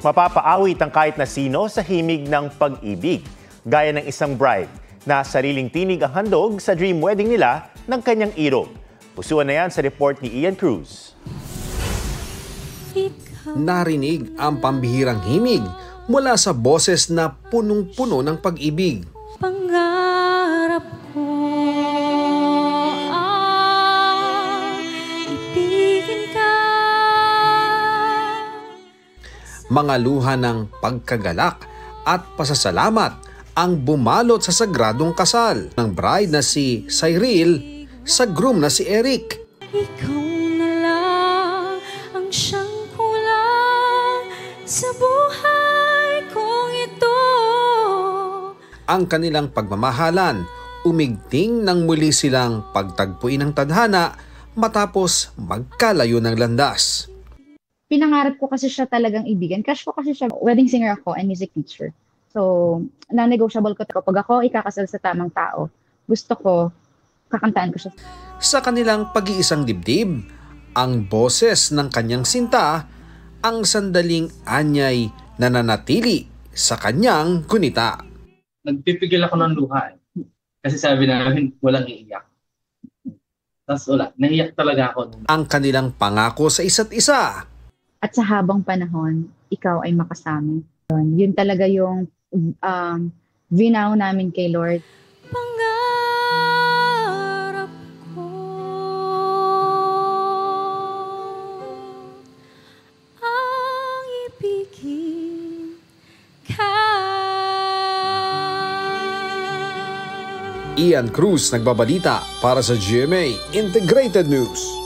Mapapaawit ang kahit na sino sa himig ng pag-ibig, gaya ng isang bride na sariling tinig ang handog sa dream wedding nila ng kanyang irog. Pusuan na yan sa report ni Ian Cruz. Narinig ang pambihirang himig mula sa boses na punong-puno ng pag-ibig. Pangarap ko ibigin ka. Mga luha ng pagkagalak at pasasalamat ang bumalot sa sagradong kasal ng bride na si Cyril sa groom na si Eric. Ikaw na lang ang siyang kulang sa buhay kong ito. Ang kanilang pagmamahalan, umigting nang muli silang pagtagpuin ng tadhana matapos magkalayo ng landas. Pinangarap ko kasi siya talagang ibigan. Crush ko kasi siya. Wedding singer ako and music teacher. So, non-negotiable ko pag ako ikakasal sa tamang tao, gusto ko, kakantaan ko siya. Sa kanilang pag-iisang dibdib, ang boses ng kanyang sinta, ang sandaling anyay na nanatili sa kanyang gunita. Nagpipigil ako ng luha kasi sabi namin walang iiyak. Tapos wala, naiyak talaga ako. Ang kanilang pangako sa isa't isa. At sa habang panahon, ikaw ay makasama. Yun talaga yung vinaw namin kay Lord. Pangarap ko ang ibigin ka. Ian Cruz nagbabalita para sa GMA Integrated News.